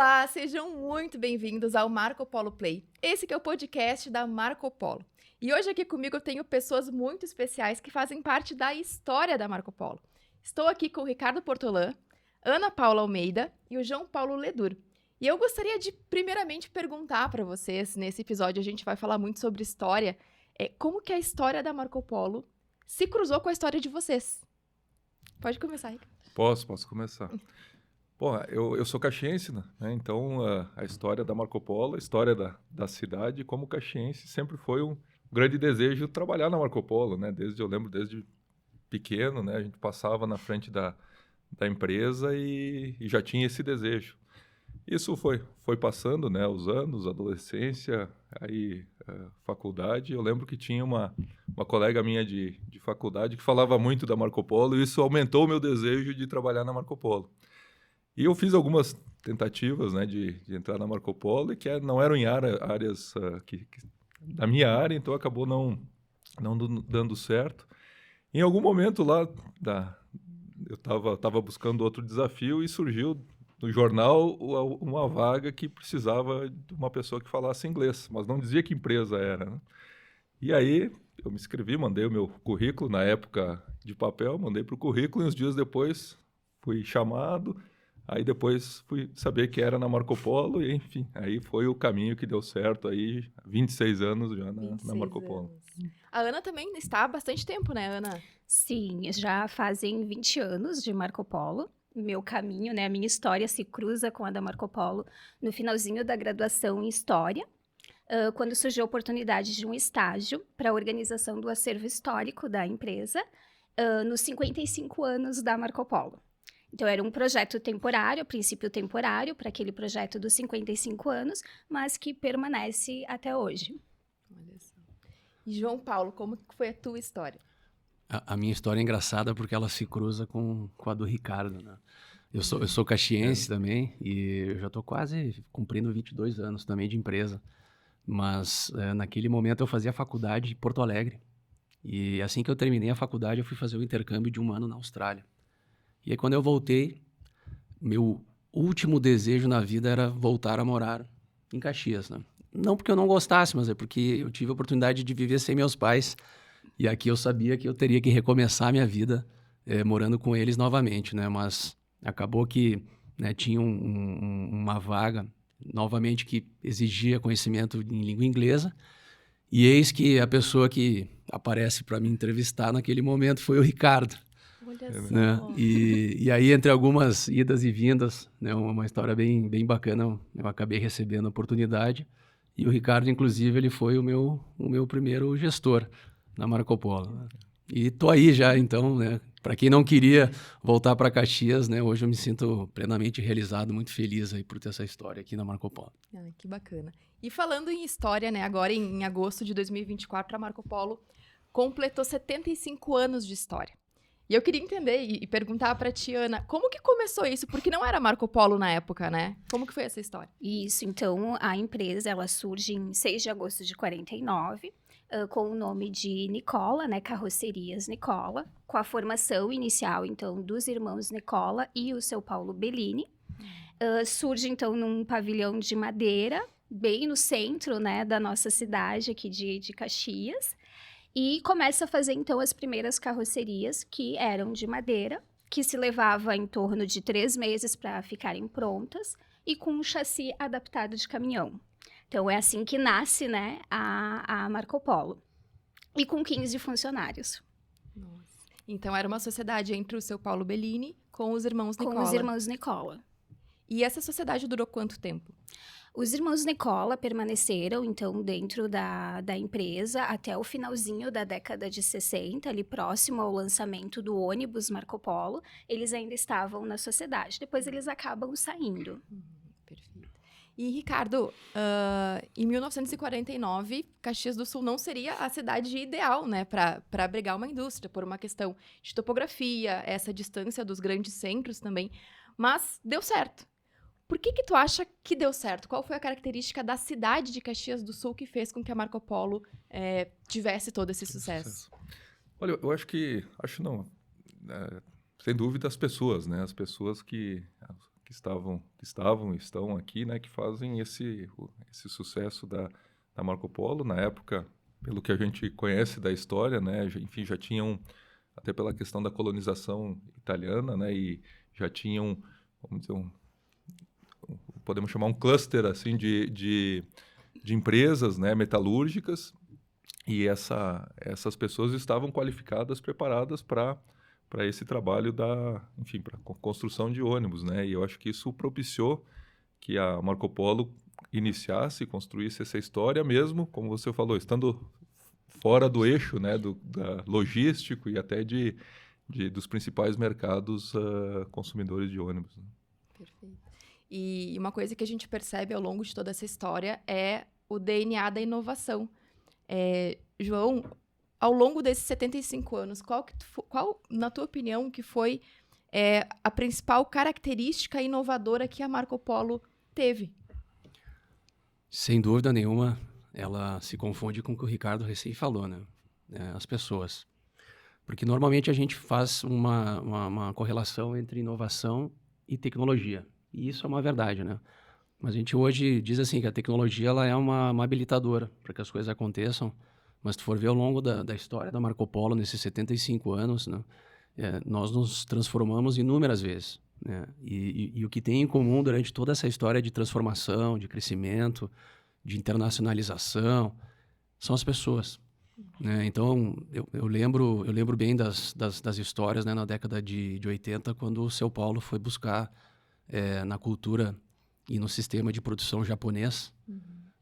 Olá, sejam muito bem-vindos ao Marco Polo Play. Esse que é o podcast da Marco Polo. E hoje aqui comigo eu tenho pessoas muito especiais que fazem parte da história da Marco Polo. Estou aqui com o Ricardo Portolã, Ana Paula Almeida e o João Paulo Ledur. E eu gostaria de primeiramente perguntar para vocês, nesse episódio a gente vai falar muito sobre história, como que a história da Marco Polo se cruzou com a história de vocês. Pode começar, Ricardo. Posso começar. Bom, eu sou caxiense, né? Então a história da Marco Polo, a história da cidade, como caxiense, sempre foi um grande desejo trabalhar na Marco Polo, né? Eu lembro desde pequeno, né? A gente passava na frente da empresa e já tinha esse desejo. Isso foi passando, né? Os anos, adolescência, aí faculdade. Eu lembro que tinha uma colega minha de faculdade que falava muito da Marco Polo e isso aumentou o meu desejo de trabalhar na Marco Polo. E eu fiz algumas tentativas, né, de entrar na Marco Polo, que não eram em áreas da minha área, então acabou não dando certo. Em algum momento lá, eu estava buscando outro desafio e surgiu no jornal uma vaga que precisava de uma pessoa que falasse inglês, mas não dizia que empresa era, né? E aí eu me inscrevi, mandei o meu currículo, na época de papel, mandei para o currículo e uns dias depois fui chamado. Aí depois fui saber que era na Marco Polo e, enfim, aí foi o caminho que deu certo aí, 26 anos já na Marco Polo. A Ana também está há bastante tempo, né, Ana? Sim, já fazem 20 anos de Marco Polo. Meu caminho, né, a minha história se cruza com a da Marco Polo no finalzinho da graduação em História, quando surgiu a oportunidade de um estágio para a organização do acervo histórico da empresa, nos 55 anos da Marco Polo. Então, era um projeto temporário, a princípio temporário, para aquele projeto dos 55 anos, mas que permanece até hoje. Olha só. E João Paulo, como foi a tua história? A minha história é engraçada porque ela se cruza com a do Ricardo, né? Eu sou caxiense também e eu já estou quase cumprindo 22 anos também de empresa. Mas naquele momento eu fazia faculdade em Porto Alegre. E assim que eu terminei a faculdade, eu fui fazer o intercâmbio de um ano na Austrália. E aí, quando eu voltei, meu último desejo na vida era voltar a morar em Caxias, né? Não porque eu não gostasse, mas é porque eu tive a oportunidade de viver sem meus pais. E aqui eu sabia que eu teria que recomeçar a minha vida morando com eles novamente, né? Mas acabou que, né, tinha uma vaga, novamente, que exigia conhecimento em língua inglesa. E eis que a pessoa que aparece para me entrevistar naquele momento foi o Ricardo. Olha só. Né? E aí, entre algumas idas e vindas, né, uma história bem bacana, eu acabei recebendo a oportunidade. E o Ricardo, inclusive, ele foi o meu primeiro gestor na Marco Polo. Né? E tô aí já, então, né? Para quem não queria voltar para Caxias, né? Hoje eu me sinto plenamente realizado, muito feliz aí por ter essa história aqui na Marco Polo. Que bacana. E falando em história, né? Agora em agosto de 2024, a Marco Polo completou 75 anos de história. E eu queria entender e perguntar para ti, Ana, como que começou isso? Porque não era Marco Polo na época, né? Como que foi essa história? Isso, então, a empresa, ela surge em 6 de agosto de 49, com o nome de Nicola, né, Carrocerias Nicola, com a formação inicial, então, dos irmãos Nicola e o seu Paulo Bellini. Surge, então, num pavilhão de madeira, bem no centro, né, da nossa cidade aqui de Caxias. E começa a fazer, então, as primeiras carrocerias, que eram de madeira, que se levava em torno de 3 meses para ficarem prontas, e com um chassi adaptado de caminhão. Então, é assim que nasce, né, a Marco Polo. E com 15 funcionários. Nossa. Então, era uma sociedade entre o seu Paulo Bellini com os irmãos Nicola. Com os irmãos Nicola. E essa sociedade durou quanto tempo? Os irmãos Nicola permaneceram, então, dentro da empresa até o finalzinho da década de 60, ali próximo ao lançamento do ônibus Marco Polo. Eles ainda estavam na sociedade. Depois, eles acabam saindo. Perfeito. E, Ricardo, em 1949, Caxias do Sul não seria a cidade ideal, né, para abrigar uma indústria, por uma questão de topografia, essa distância dos grandes centros também. Mas deu certo. Por que tu acha que deu certo? Qual foi a característica da cidade de Caxias do Sul que fez com que a Marco Polo tivesse todo esse sucesso? Olha, eu acho não, sem dúvida as pessoas, né? As pessoas que estão aqui, né, que fazem esse sucesso da Marco Polo. Na época, pelo que a gente conhece da história, né, enfim, já tinham, até pela questão da colonização italiana, né, e já tinham, vamos dizer, podemos chamar um cluster assim de empresas, né, metalúrgicas, e essas pessoas estavam qualificadas, preparadas para esse trabalho enfim, para construção de ônibus, né? E eu acho que isso propiciou que a Marco Polo construísse essa história mesmo, como você falou, estando fora do eixo, né, da logístico e até dos principais mercados consumidores de ônibus. Né? Perfeito. E uma coisa que a gente percebe ao longo de toda essa história é o DNA da inovação. João, ao longo desses 75 anos, qual, na tua opinião, que foi a principal característica inovadora que a Marco Polo teve? Sem dúvida nenhuma, ela se confunde com o que o Ricardo recém falou, né? As pessoas. Porque normalmente a gente faz uma correlação entre inovação e tecnologia. E isso é uma verdade, né? Mas a gente hoje diz assim que a tecnologia ela é uma habilitadora para que as coisas aconteçam. Mas se tu for ver ao longo da história da Marco Polo, nesses 75 anos, né, nós nos transformamos inúmeras vezes. Né? E o que tem em comum durante toda essa história de transformação, de crescimento, de internacionalização, são as pessoas. Né? Então, eu lembro bem das histórias, né, na década de 80, quando o São Paulo foi buscar na cultura e no sistema de produção japonês,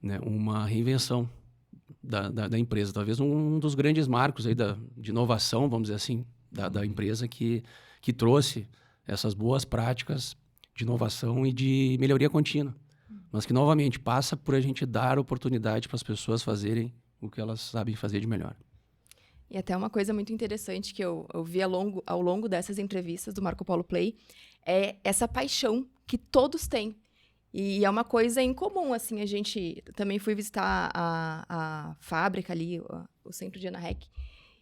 né, uma reinvenção da empresa. Talvez um dos grandes marcos aí de inovação, vamos dizer assim, da empresa que trouxe essas boas práticas de inovação e de melhoria contínua. Mas que, novamente, passa por a gente dar oportunidade para as pessoas fazerem o que elas sabem fazer de melhor. E até uma coisa muito interessante que eu vi ao longo dessas entrevistas do Marco Polo Play é essa paixão que todos têm. E é uma coisa em comum, assim, a gente também fui visitar a fábrica ali, o centro de Anarrec,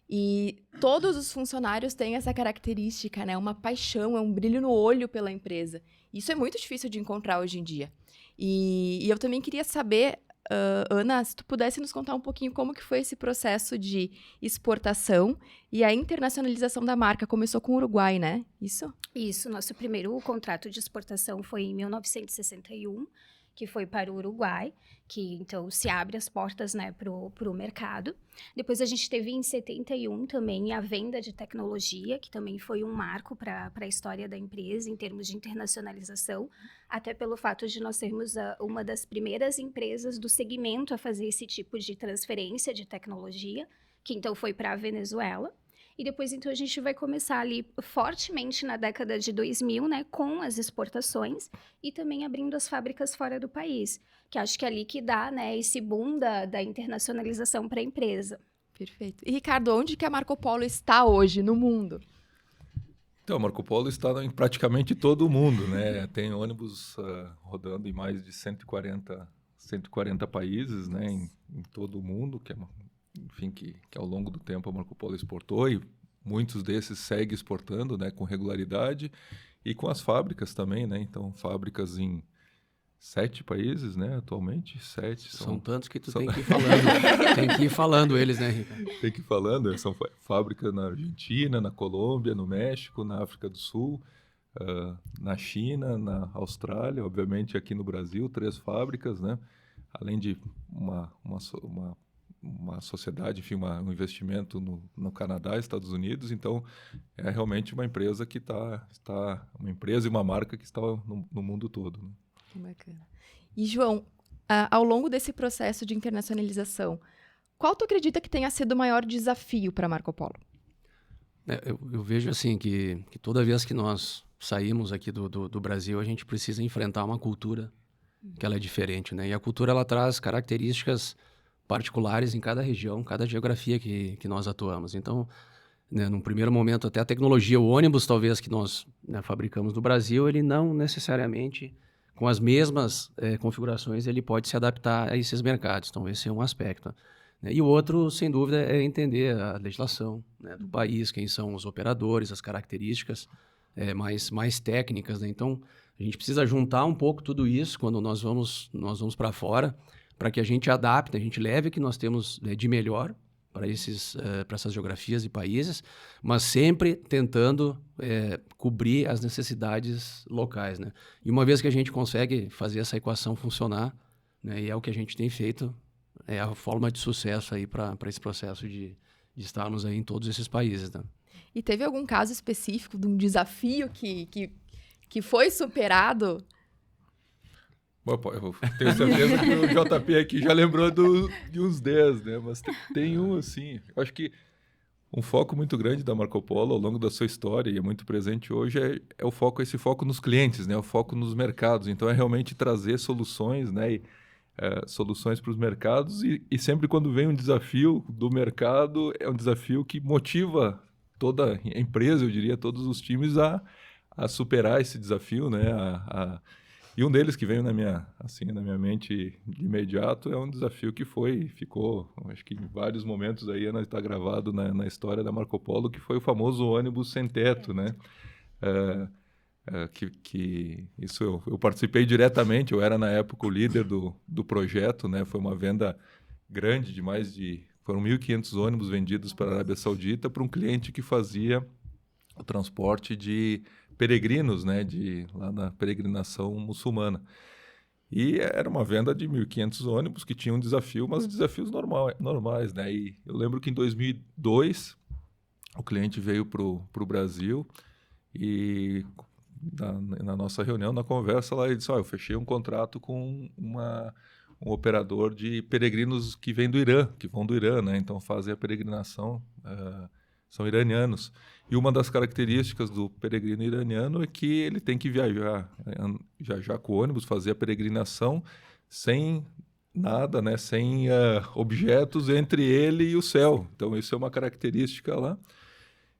e todos os funcionários têm essa característica, né? Uma paixão, um brilho no olho pela empresa. Isso é muito difícil de encontrar hoje em dia. E eu também queria saber, Ana, se tu pudesse nos contar um pouquinho como que foi esse processo de exportação e a internacionalização da marca. Começou com o Uruguai, né? Isso? Isso, nosso primeiro contrato de exportação foi em 1961, que foi para o Uruguai, que então se abre as portas, né, para o mercado. Depois a gente teve em 71 também a venda de tecnologia, que também foi um marco para a história da empresa em termos de internacionalização, até pelo fato de nós sermos uma das primeiras empresas do segmento a fazer esse tipo de transferência de tecnologia, que então foi para a Venezuela. E depois, então, a gente vai começar ali fortemente na década de 2000, né, com as exportações e também abrindo as fábricas fora do país, que acho que é ali que dá, né, esse boom da internacionalização para a empresa. Perfeito. E, Ricardo, onde que a Marco Polo está hoje no mundo? Então, a Marco Polo está em praticamente todo o mundo, né? Tem ônibus rodando em mais de 140 países, né, em todo o mundo, enfim, que ao longo do tempo a Marco Polo exportou, e muitos desses seguem exportando, né, com regularidade, e com as fábricas também, né? Então, fábricas em 7 países, né, atualmente. 7. São tantos que tu tem que ir falando. Tem que ir falando eles, né, Ricardo? Tem que ir falando. São fábricas na Argentina, na Colômbia, no México, na África do Sul, na China, na Austrália, obviamente aqui no Brasil, 3 fábricas, né? Além de uma sociedade, enfim, um investimento no Canadá, Estados Unidos. Então, é realmente uma empresa que uma empresa e uma marca que está no mundo todo. Né? Que bacana. E, João, ao longo desse processo de internacionalização, qual tu acredita que tenha sido o maior desafio para a Marco Polo? Eu vejo assim que toda vez que nós saímos aqui do Brasil, a gente precisa enfrentar uma cultura que ela é diferente, né? E a cultura ela traz características particulares em cada região, cada geografia que nós atuamos. Então, né, num primeiro momento, até a tecnologia, o ônibus talvez que nós, né, fabricamos no Brasil, ele não necessariamente, com as mesmas configurações, ele pode se adaptar a esses mercados. Então, esse é um aspecto. Né? E o outro, sem dúvida, é entender a legislação, né, do país, quem são os operadores, as características mais técnicas. Né? Então, A gente precisa juntar um pouco tudo isso quando nós vamos para fora, para que a gente adapte, a gente leve o que nós temos de melhor para essas geografias e países, mas sempre tentando cobrir as necessidades locais, né? E uma vez que a gente consegue fazer essa equação funcionar, né, e é o que a gente tem feito, é a forma de sucesso aí para esse processo de estarmos aí em todos esses países, né? E teve algum caso específico de um desafio que foi superado? Bom, eu tenho certeza que o JP aqui já lembrou de uns 10, né? Mas tem um, assim, eu acho que um foco muito grande da Marco Polo ao longo da sua história, e é muito presente hoje, é esse foco nos clientes, né? O foco nos mercados. Então, é realmente trazer soluções, né? Soluções para os mercados, e sempre quando vem um desafio do mercado, é um desafio que motiva toda a empresa, eu diria, todos os times a superar esse desafio, né? E um deles que veio na minha mente de imediato é um desafio que ficou, acho que em vários momentos aí está gravado na história da Marco Polo, que foi o famoso ônibus sem teto, né? Isso eu participei diretamente, eu era na época o líder do projeto, né? Foi uma venda grande foram 1.500 ônibus vendidos para a Arábia Saudita para um cliente que fazia o transporte de peregrinos, né, lá na peregrinação muçulmana. E era uma venda de 1.500 ônibus que tinha um desafio, mas desafios normais, né? E eu lembro que em 2002 o cliente veio para o Brasil e na nossa reunião, na conversa lá, ele disse: eu fechei um contrato com um operador de peregrinos que vão do Irã, né? Então fazem a peregrinação, são iranianos. E uma das características do peregrino iraniano é que ele tem que viajar com o ônibus, fazer a peregrinação sem nada, né? Sem objetos entre ele e o céu. Então, isso é uma característica lá.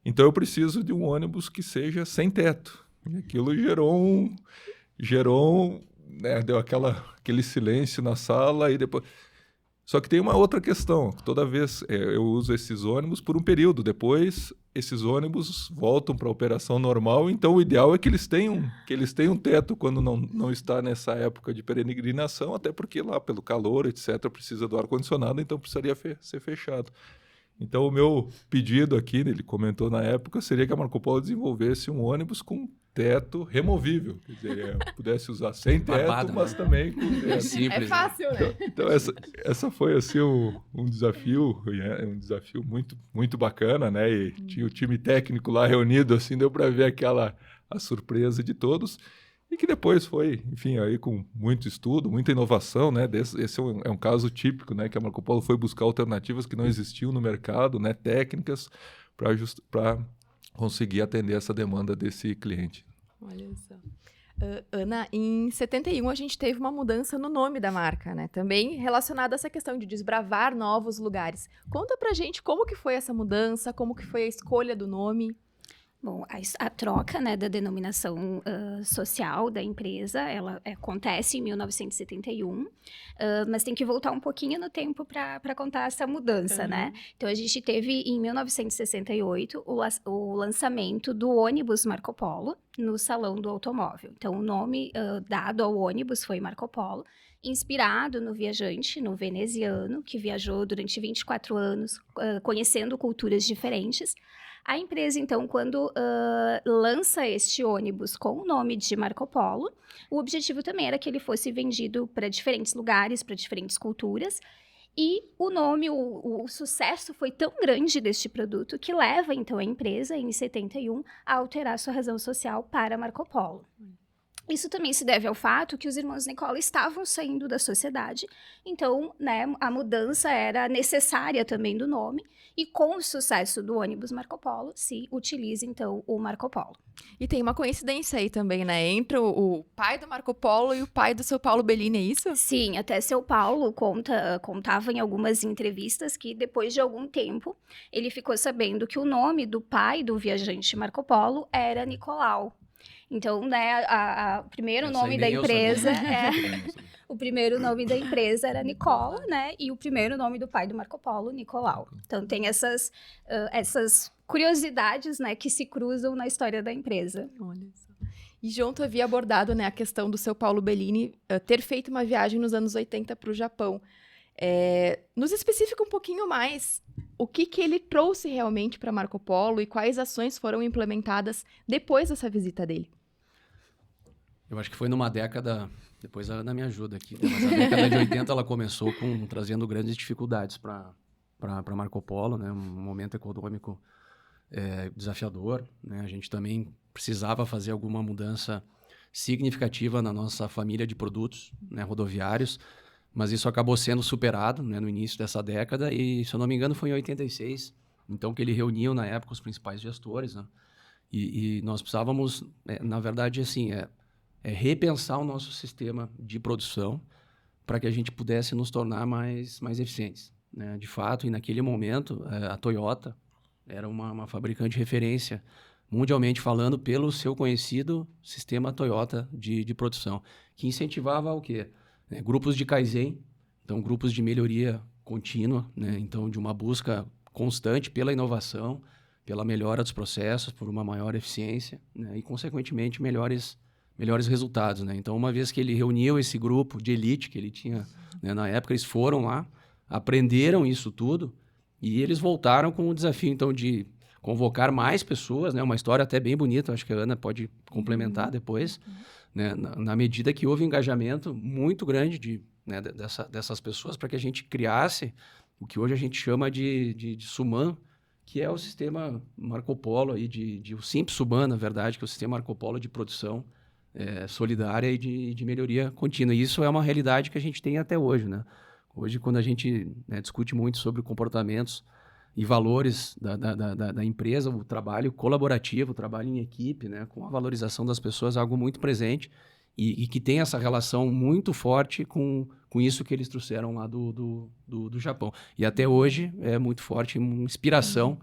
Então, eu preciso de um ônibus que seja sem teto. E aquilo gerou né? Deu aquele silêncio na sala e depois... Só que tem uma outra questão. Toda vez eu uso esses ônibus por um período. Depois, esses ônibus voltam para a operação normal. Então, o ideal é que eles tenham teto quando não está nessa época de peregrinação, até porque lá, pelo calor, etc., precisa do ar-condicionado, então precisaria ser fechado. Então, o meu pedido aqui, ele comentou na época, seria que a Marco Polo desenvolvesse um ônibus com teto removível. Quer dizer, pudesse usar sem teto, Barbado, mas né? também com teto. É simples. É fácil, né? Então essa foi assim, um desafio muito, muito bacana, né? E tinha o time técnico lá reunido, assim, deu para ver a surpresa de todos. E que depois foi, enfim, aí com muito estudo, muita inovação, né? Esse é um caso típico, né? Que a Marco Polo foi buscar alternativas que não existiam no mercado, né? Técnicas para conseguir atender essa demanda desse cliente. Olha só. Ana, em 71 a gente teve uma mudança no nome da marca, né? Também relacionada a essa questão de desbravar novos lugares. Conta pra gente como que foi essa mudança, como que foi a escolha do nome. Bom, a troca, né, da denominação social da empresa, ela acontece em 1971, mas tem que voltar um pouquinho no tempo para contar essa mudança, né? Então, a gente teve, em 1968, o lançamento do ônibus Marco Polo no Salão do Automóvel. Então, o nome dado ao ônibus foi Marco Polo, inspirado no viajante, no veneziano, que viajou durante 24 anos, conhecendo culturas diferentes. A empresa, então, quando lança este ônibus com o nome de Marco Polo, o objetivo também era que ele fosse vendido para diferentes lugares, para diferentes culturas. E o nome, o sucesso foi tão grande deste produto que leva, então, a empresa, em 71, a alterar sua razão social para Marco Polo. Isso também se deve ao fato que os irmãos Nicola estavam saindo da sociedade, então, né, a mudança era necessária também do nome, e com o sucesso do ônibus Marco Polo, se utiliza, então, o Marco Polo. E tem uma coincidência aí também, né? Entre o pai do Marco Polo e o pai do seu Paulo Bellini, é isso? Sim, até seu Paulo contava em algumas entrevistas que depois de algum tempo, ele ficou sabendo que o nome do pai do viajante Marco Polo era Nicolau. Então, né, o primeiro nome da empresa o primeiro nome da empresa era Nicola, né? E o primeiro nome do pai do Marco Polo, Nicolau. Então, tem essas curiosidades, né, que se cruzam na história da empresa. Olha só. E João, tu havia abordado, né, a questão do seu Paulo Bellini ter feito uma viagem nos anos 80 para o Japão. Nos especifica um pouquinho mais o que ele trouxe realmente para Marco Polo e quais ações foram implementadas depois dessa visita dele. Eu acho que foi numa década, depois a Ana me ajuda aqui, né? Mas a década de 80 ela começou trazendo grandes dificuldades para Marco Polo, né? Um momento econômico desafiador, né? A gente também precisava fazer alguma mudança significativa na nossa família de produtos, né, rodoviários, mas isso acabou sendo superado, né, no início dessa década e, se eu não me engano, foi em 86, então que ele reuniu na época os principais gestores, né? E nós precisávamos, na verdade, assim, repensar o nosso sistema de produção para que a gente pudesse nos tornar mais eficientes, né? De fato, e naquele momento, a Toyota era uma fabricante de referência, mundialmente falando, pelo seu conhecido sistema Toyota de produção, que incentivava o quê? Grupos de Kaizen, então grupos de melhoria contínua, né? Então de uma busca constante pela inovação, pela melhora dos processos, por uma maior eficiência, né? E, consequentemente, melhores resultados, né? Então, uma vez que ele reuniu esse grupo de elite que ele tinha, né, na época, eles foram lá, aprenderam isso tudo e eles voltaram com o desafio, então, de convocar mais pessoas, né? Uma história até bem bonita, acho que a Ana pode complementar depois, né? Na medida que houve um engajamento muito grande né, dessas pessoas para que a gente criasse o que hoje a gente chama de Suman, que é o sistema Marco Polo, aí o Simples Suman, na verdade, que é o sistema Marco Polo de produção solidária e de melhoria contínua. E isso é uma realidade que a gente tem até hoje, né? Hoje, quando a gente, né, discute muito sobre comportamentos e valores da empresa, o trabalho colaborativo, o trabalho em equipe, né, com a valorização das pessoas, é algo muito presente e que tem essa relação muito forte com isso que eles trouxeram lá do Japão. E até hoje é muito forte, uma inspiração,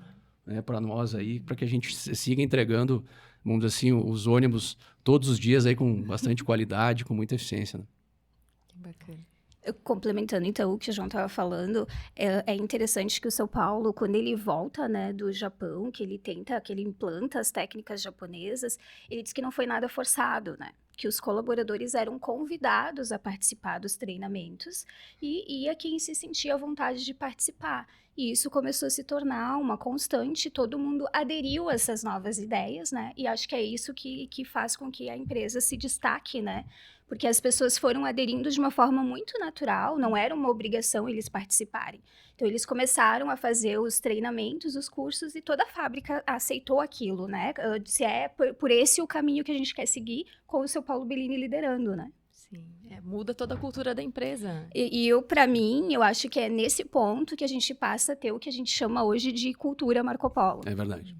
né, para nós aí, para que a gente siga entregando, vamos dizer assim, os ônibus todos os dias aí com bastante qualidade, com muita eficiência, né? Que bacana. Complementando, então, o que o João estava falando, é interessante que o São Paulo, quando ele volta, né, do Japão, que ele implanta as técnicas japonesas, ele diz que não foi nada forçado, né? Que os colaboradores eram convidados a participar dos treinamentos e ia quem se sentia à vontade de participar. E isso começou a se tornar uma constante, todo mundo aderiu a essas novas ideias, né? E acho que é isso que faz com que a empresa se destaque, né? Porque as pessoas foram aderindo de uma forma muito natural, não era uma obrigação eles participarem. Então, eles começaram a fazer os treinamentos, os cursos, e toda a fábrica aceitou aquilo, né? Se por esse o caminho que a gente quer seguir, com o seu Paulo Bellini liderando, né? Sim, muda toda a cultura da empresa. Para mim, eu acho que é nesse ponto que a gente passa a ter o que a gente chama hoje de cultura Marco Polo. É verdade.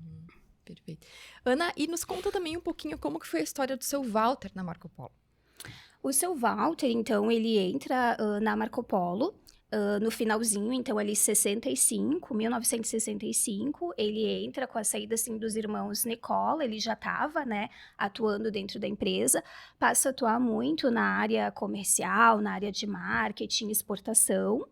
Perfeito. Ana, e nos conta também um pouquinho como que foi a história do seu Walter na Marco Polo. O seu Walter, então, ele entra na Marco Polo no finalzinho, então, ali 1965, ele entra com a saída, assim, dos irmãos Nicola, ele já estava, né, atuando dentro da empresa, passa a atuar muito na área comercial, na área de marketing, exportação.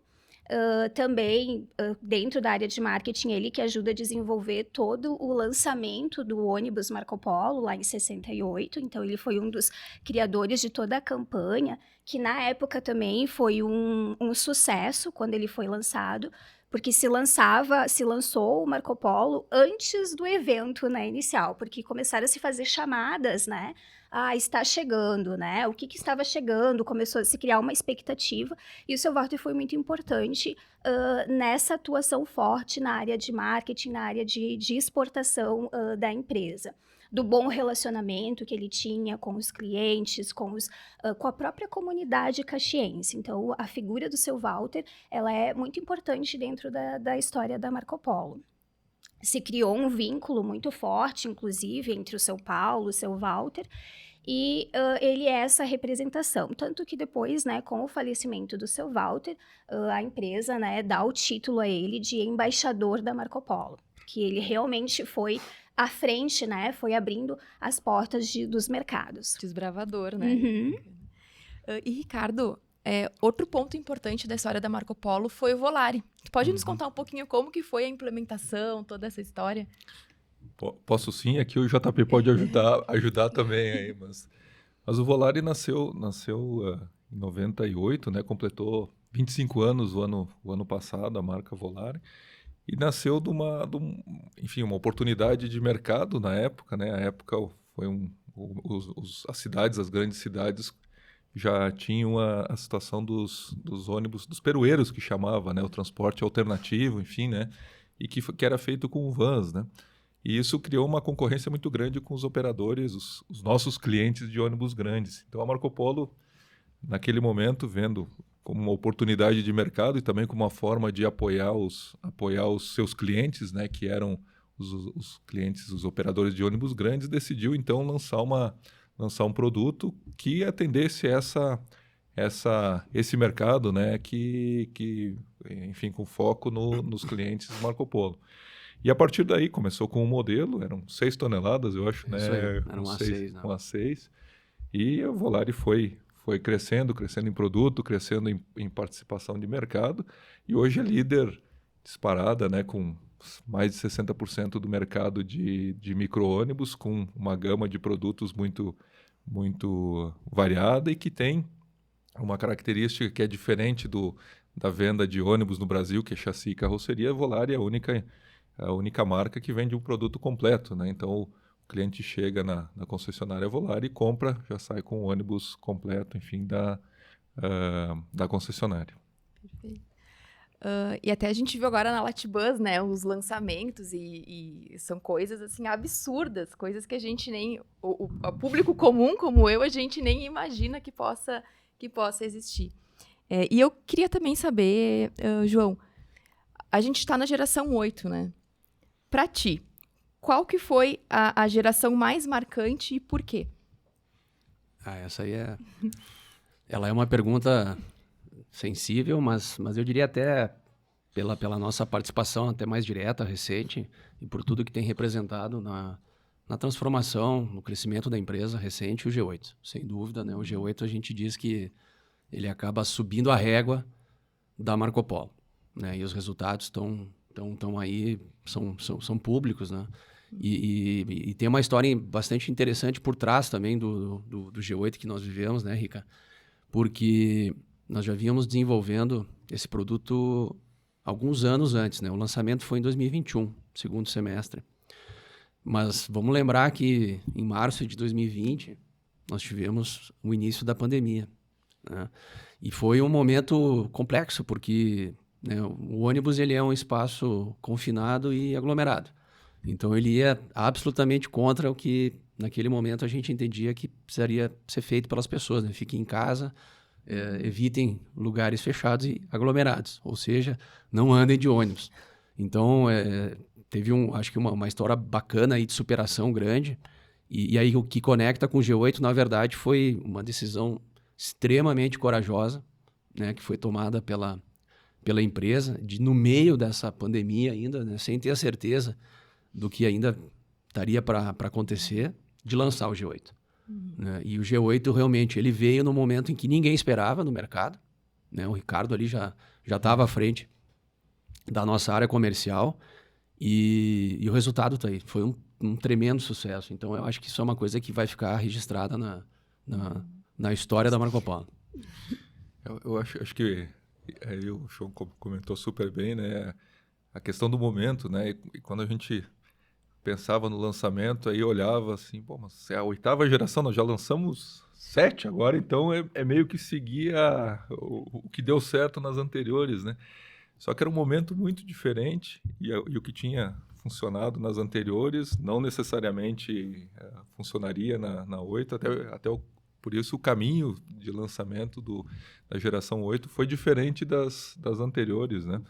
Também, dentro da área de marketing, ele que ajuda a desenvolver todo o lançamento do ônibus Marco Polo, lá em 68. Então, ele foi um dos criadores de toda a campanha, que na época também foi um sucesso quando ele foi lançado, porque se lançou o Marco Polo antes do evento, né, inicial, porque começaram a se fazer chamadas, né? Está chegando, né? O que estava chegando, começou a se criar uma expectativa, e o seu Walter foi muito importante nessa atuação forte na área de marketing, na área de exportação da empresa. Do bom relacionamento que ele tinha com os clientes, com a própria comunidade caxiense. Então, a figura do seu Walter, ela é muito importante dentro da história da Marco Polo. Se criou um vínculo muito forte, inclusive, entre o seu Paulo, o seu Walter, e ele é essa representação. Tanto que depois, né, com o falecimento do seu Walter, a empresa, né, dá o título a ele de embaixador da Marco Polo, que ele realmente foi à frente, né, foi abrindo as portas dos mercados. Desbravador, né? Uhum. E, Ricardo, outro ponto importante da história da Marco Polo foi o Volare. Tu pode nos contar um pouquinho como que foi a implementação, toda essa história? Posso sim, aqui o JP pode ajudar também aí, mas o Volare nasceu em 98, né? Completou 25 anos o ano passado, a marca Volare, e nasceu enfim, uma oportunidade de mercado na época, né? A época foi as grandes cidades já tinham a situação dos ônibus, dos peroeiros que chamava, né? O transporte alternativo, enfim, né? E que era feito com vans, né? E isso criou uma concorrência muito grande com os operadores, os nossos clientes de ônibus grandes. Então a Marco Polo, naquele momento, vendo como uma oportunidade de mercado e também como uma forma de apoiar os seus clientes, né, que eram os clientes, os operadores de ônibus grandes, decidiu então lançar um produto que atendesse esse mercado, né, enfim, com foco nos clientes Marco Polo. E a partir daí começou com um modelo, eram 6 toneladas, eu acho, né? Isso aí, era um A6, né? Um A6. E o Volare foi crescendo em produto, crescendo em participação de mercado. E hoje é líder disparada, né? Com mais de 60% do mercado de micro-ônibus, com uma gama de produtos muito, muito variada e que tem uma característica que é diferente da venda de ônibus no Brasil, que é chassi e carroceria. A Volare é a única marca que vende um produto completo, né? Então o cliente chega na concessionária Volare e compra, já sai com o ônibus completo, enfim, da concessionária. Perfeito. E até a gente viu agora na Latibus, né, os lançamentos e são coisas assim absurdas, coisas que a gente nem, o público comum como eu, a gente nem imagina que possa existir. E eu queria também saber, João, a gente está na geração 8, né? Para ti, qual que foi a geração mais marcante e por quê? Essa aí ela é uma pergunta sensível, mas eu diria até pela nossa participação até mais direta, recente, e por tudo que tem representado na transformação, no crescimento da empresa recente, o G8. Sem dúvida, né? O G8 a gente diz que ele acaba subindo a régua da Marco Polo, né? E os resultados estão aí, são públicos, né? E tem uma história bastante interessante por trás também do G8 que nós vivemos, né, Rica? Porque nós já vínhamos desenvolvendo esse produto alguns anos antes, né? O lançamento foi em 2021, segundo semestre. Mas vamos lembrar que em março de 2020 nós tivemos o início da pandemia, né? E foi um momento complexo, porque, né, o ônibus ele é um espaço confinado e aglomerado. Então ele ia absolutamente contra o que naquele momento a gente entendia que precisaria ser feito pelas pessoas, né? Fiquem em casa, evitem lugares fechados e aglomerados, ou seja, não andem de ônibus. Então teve acho que uma história bacana aí de superação grande, e aí o que conecta com o G8 na verdade foi uma decisão extremamente corajosa, né, que foi tomada pela empresa, no meio dessa pandemia ainda, né, sem ter a certeza do que ainda estaria para acontecer, de lançar o G8. Né? E o G8 realmente ele veio no momento em que ninguém esperava no mercado, né? O Ricardo ali já estava à frente da nossa área comercial e o resultado está aí. Foi um tremendo sucesso. Então eu acho que isso é uma coisa que vai ficar registrada na história da Marco Polo. Eu acho que o João comentou super bem, né? A questão do momento, né? E quando a gente pensava no lançamento, aí olhava assim, pô, mas é a 8ª geração, nós já lançamos 7 agora, então é meio que seguir o que deu certo nas anteriores, né? Só que era um momento muito diferente e o que tinha funcionado nas anteriores não necessariamente funcionaria na 8, por isso o caminho de lançamento da geração 8 foi diferente das anteriores, né?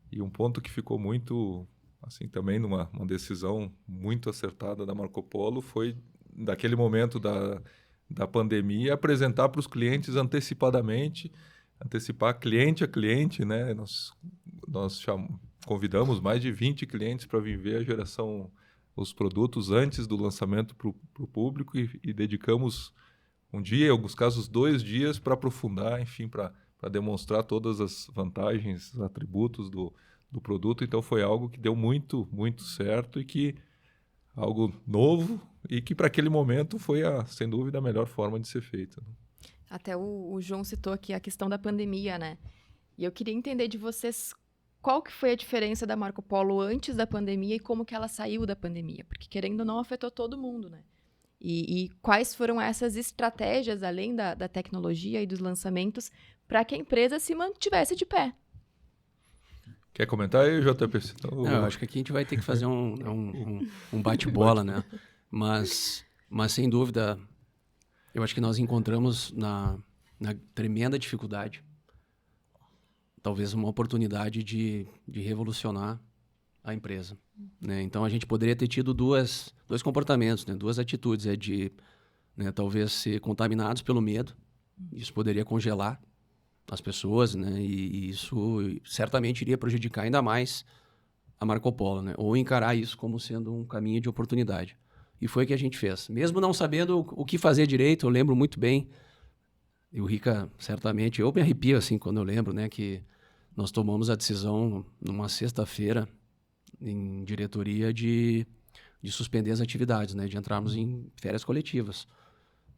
E um ponto que ficou muito, assim, também numa decisão muito acertada da Marco Polo foi, daquele momento da pandemia, apresentar para os clientes antecipadamente, antecipar cliente a cliente, né? Nós convidamos mais de 20 clientes para vir ver os produtos antes do lançamento para o público e dedicamos um dia, em alguns casos 2 dias, para aprofundar, enfim, para demonstrar todas as vantagens, os atributos do produto. Então foi algo que deu muito, muito certo e que algo novo e que para aquele momento foi, sem dúvida, a melhor forma de ser feita. Até o João citou aqui a questão da pandemia, né? E eu queria entender de vocês qual que foi a diferença da Marco Polo antes da pandemia e como que ela saiu da pandemia. Porque, querendo ou não, afetou todo mundo, né? E quais foram essas estratégias, além da tecnologia e dos lançamentos, para que a empresa se mantivesse de pé? Quer comentar aí, JP? Não, eu acho que aqui a gente vai ter que fazer um bate-bola, né? Mas, sem dúvida, eu acho que nós encontramos na tremenda dificuldade, talvez uma oportunidade de revolucionar a empresa, né? Então, a gente poderia ter tido dois comportamentos, né? Duas atitudes, de, né, talvez ser contaminados pelo medo, isso poderia congelar as pessoas, né? E isso certamente iria prejudicar ainda mais a Marco Polo, né? Ou encarar isso como sendo um caminho de oportunidade. E foi o que a gente fez. Mesmo não sabendo o que fazer direito, eu lembro muito bem, e o Rica certamente, eu me arrepio assim quando eu lembro, né, que nós tomamos a decisão numa sexta-feira em diretoria de suspender as atividades, né, de entrarmos em férias coletivas.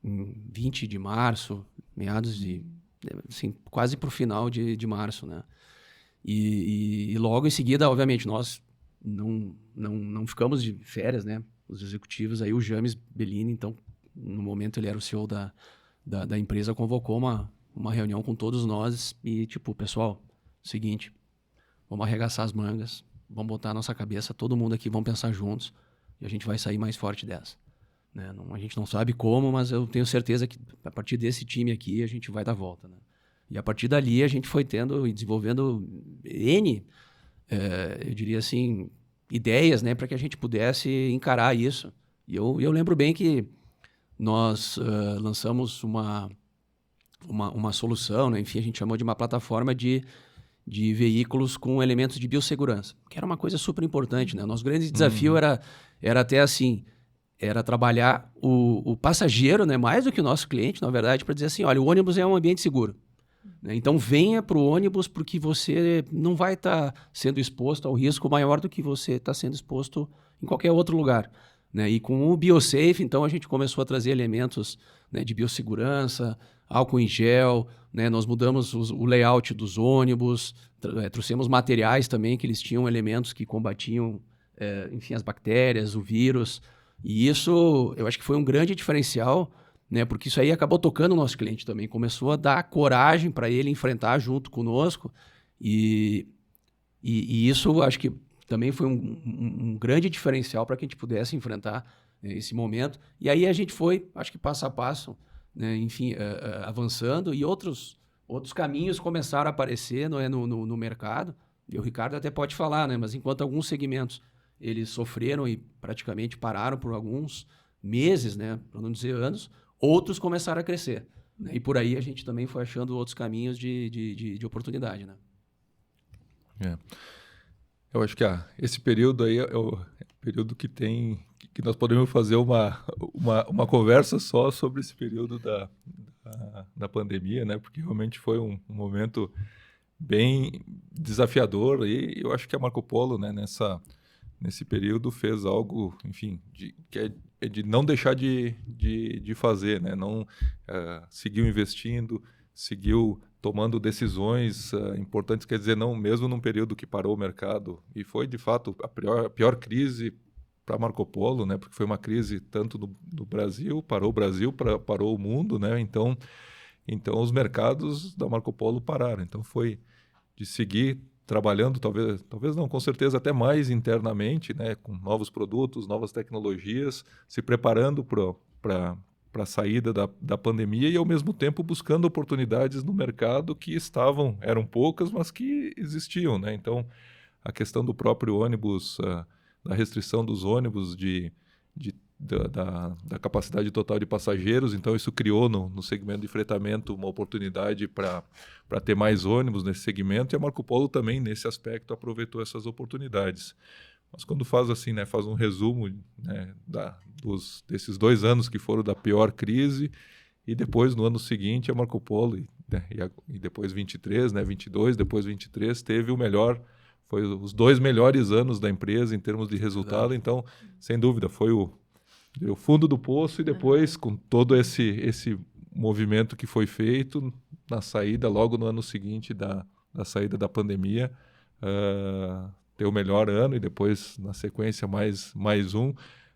Em 20 de março, meados de, assim, quase para o final de março, né? E logo em seguida, obviamente, nós não ficamos de férias, né? Os executivos, aí o James Bellini, então, no momento ele era o CEO da empresa, convocou uma reunião com todos nós e, tipo, pessoal, seguinte, vamos arregaçar as mangas, vamos botar a nossa cabeça, todo mundo aqui, vamos pensar juntos e a gente vai sair mais forte dessa. Né? A gente não sabe como, mas eu tenho certeza que a partir desse time aqui a gente vai dar volta. Né? E a partir dali a gente foi tendo e desenvolvendo eu diria assim, ideias, né, para que a gente pudesse encarar isso. E eu lembro bem que nós lançamos uma solução, né? Enfim, a gente chamou de uma plataforma de veículos com elementos de biossegurança, que era uma coisa super importante. Né? Nosso grande desafio era até assim, era trabalhar o passageiro, né, mais do que o nosso cliente, na verdade, para dizer assim, olha, o ônibus é um ambiente seguro. Né? Então, venha para o ônibus porque você não vai estar sendo exposto ao risco maior do que você está sendo exposto em qualquer outro lugar. Né? E com o BioSafe, então, a gente começou a trazer elementos, né, de biossegurança, álcool em gel, né? Nós mudamos o layout dos ônibus, trouxemos materiais também que eles tinham elementos que combatiam, enfim, as bactérias, o vírus. E isso, eu acho que foi um grande diferencial, né? Porque isso aí acabou tocando o nosso cliente também, começou a dar coragem para ele enfrentar junto conosco. E isso, acho que também foi um grande diferencial para que a gente pudesse enfrentar, né, esse momento. E aí a gente foi, acho que passo a passo, né, enfim, avançando, e outros caminhos começaram a aparecer no mercado. E o Ricardo até pode falar, né? Mas enquanto alguns segmentos eles sofreram e praticamente pararam por alguns meses, né, para não dizer anos, outros começaram a crescer. Né? E por aí a gente também foi achando outros caminhos de oportunidade. Né? Eu acho que esse período aí é o período que nós podemos fazer uma conversa só sobre esse período da pandemia, né? Porque realmente foi um momento bem desafiador, e eu acho que a Marco Polo, né, nesse período fez algo, enfim, que é de não deixar de fazer, né? Não seguiu investindo, seguiu tomando decisões importantes, quer dizer, não, mesmo num período que parou o mercado, e foi de fato a pior crise para Marco Polo, né? Porque foi uma crise tanto do Brasil, parou o Brasil, parou o mundo, né? Então os mercados da Marco Polo pararam. Então foi de seguir trabalhando, talvez não, com certeza até mais internamente, né, com novos produtos, novas tecnologias, se preparando para a saída da pandemia e, ao mesmo tempo, buscando oportunidades no mercado que eram poucas, mas que existiam. Né? Então, a questão do próprio ônibus, da restrição dos ônibus, da capacidade total de passageiros, então isso criou no segmento de fretamento uma oportunidade para ter mais ônibus nesse segmento, e a Marco Polo também, nesse aspecto, aproveitou essas oportunidades. Mas quando faz assim, né, faz um resumo, né, desses 2 anos que foram da pior crise, e depois, no ano seguinte, a Marco Polo, e depois 23, né, 22, depois 23, teve o melhor Foi os 2 melhores anos da empresa em termos de resultado. Verdade. Então, sem dúvida, foi o fundo do poço e depois, com todo esse movimento que foi feito na saída, logo no ano seguinte da saída da pandemia, ter o melhor ano e depois, na sequência, mais um,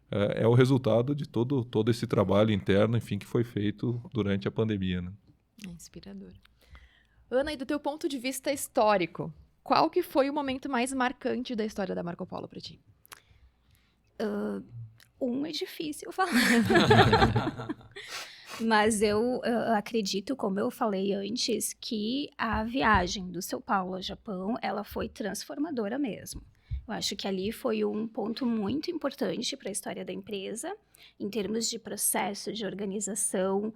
é o resultado de todo esse trabalho interno, enfim, que foi feito durante a pandemia, né? É inspirador. Ana, e do teu ponto de vista histórico, qual que foi o momento mais marcante da história da Marco Polo para ti? É difícil falar. Mas eu acredito, como eu falei antes, que a viagem do São Paulo ao Japão, ela foi transformadora mesmo. Eu acho que ali foi um ponto muito importante para a história da empresa, em termos de processo, de organização.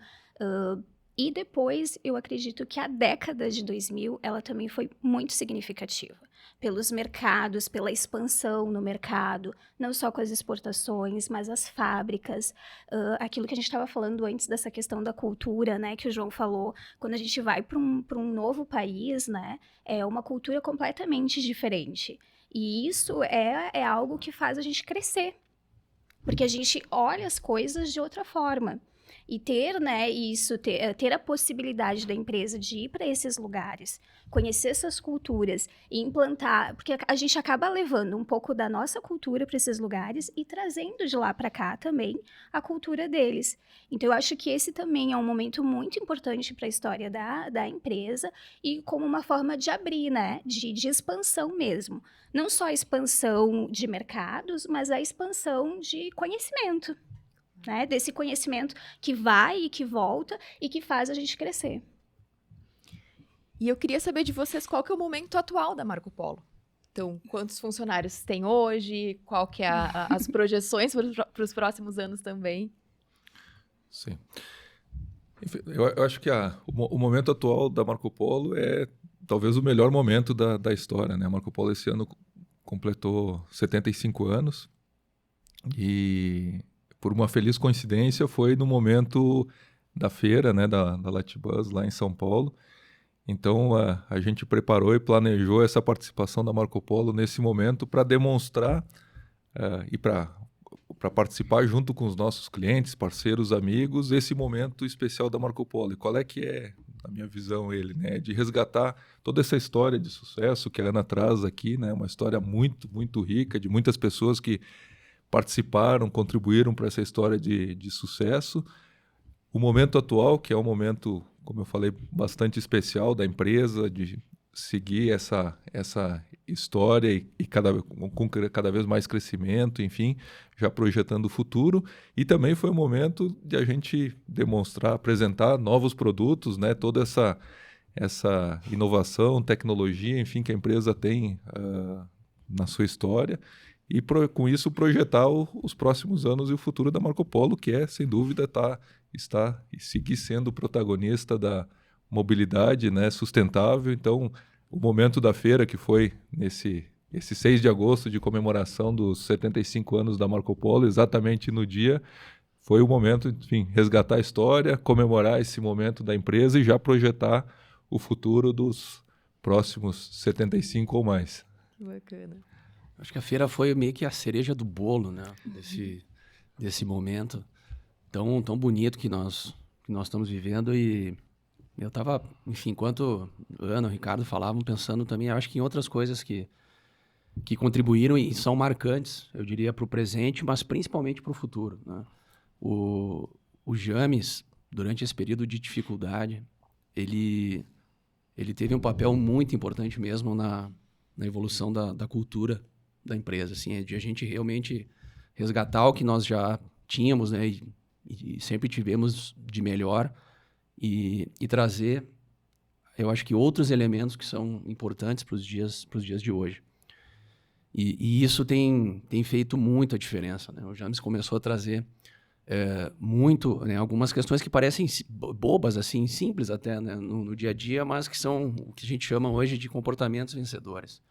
E depois, eu acredito que a década de 2000, ela também foi muito significativa. Pelos mercados, pela expansão no mercado, não só com as exportações, mas as fábricas, aquilo que a gente estava falando antes dessa questão da cultura, né, que o João falou, quando a gente vai para um novo país, né, é uma cultura completamente diferente. E isso é algo que faz a gente crescer, porque a gente olha as coisas de outra forma. E ter, né, ter a possibilidade da empresa de ir para esses lugares, conhecer essas culturas e implantar, porque a gente acaba levando um pouco da nossa cultura para esses lugares e trazendo de lá para cá também a cultura deles. Então, eu acho que esse também é um momento muito importante para a história da empresa e como uma forma de abrir, né, de expansão mesmo. Não só a expansão de mercados, mas a expansão de conhecimento. Né, desse conhecimento que vai e que volta e que faz a gente crescer. E eu queria saber de vocês qual que é o momento atual da Marco Polo. Então, quantos funcionários tem hoje? Qual que é as projeções para os próximos anos também? Sim. Enfim, eu acho que o momento atual da Marco Polo é talvez o melhor momento da história, né? A Marco Polo esse ano completou 75 anos e, por uma feliz coincidência, foi no momento da feira, né, da Latibus, lá em São Paulo. Então, a gente preparou e planejou essa participação da Marco Polo nesse momento para demonstrar e para participar junto com os nossos clientes, parceiros, amigos, esse momento especial da Marco Polo. E qual é que é, na minha visão, ele, né? De resgatar toda essa história de sucesso que a Ana traz aqui, né? Uma história muito, muito rica, de muitas pessoas que participaram, contribuíram para essa história de sucesso. O momento atual, que é um momento, como eu falei, bastante especial da empresa, de seguir essa história e com cada vez mais crescimento, enfim, já projetando o futuro. E também foi um momento de a gente demonstrar, apresentar novos produtos, né? Toda essa inovação, tecnologia, enfim, que a empresa tem na sua história. E com isso projetar os próximos anos e o futuro da Marco Polo, que é, sem dúvida, está e seguir sendo o protagonista da mobilidade, né, sustentável. Então, o momento da feira, que foi esse 6 de agosto de comemoração dos 75 anos da Marco Polo, exatamente no dia, foi o momento, enfim, resgatar a história, comemorar esse momento da empresa e já projetar o futuro dos próximos 75 ou mais. Bacana. Acho que a feira foi meio que a cereja do bolo, né? Desse momento tão bonito que nós estamos vivendo. E eu estava, enfim, enquanto Ana e o Ricardo falavam, pensando também, acho que em outras coisas que contribuíram e são marcantes, eu diria, para o presente, mas principalmente para o futuro, né? O James, durante esse período de dificuldade, ele teve um papel muito importante mesmo na evolução da cultura da empresa, assim, de a gente realmente resgatar o que nós já tínhamos, né, e sempre tivemos de melhor e trazer, eu acho que outros elementos que são importantes para os dias de hoje. E isso tem feito muito a diferença, né? O James começou a trazer muito, né, algumas questões que parecem bobas, assim, simples até, né, no dia a dia, mas que são o que a gente chama hoje de comportamentos vencedores.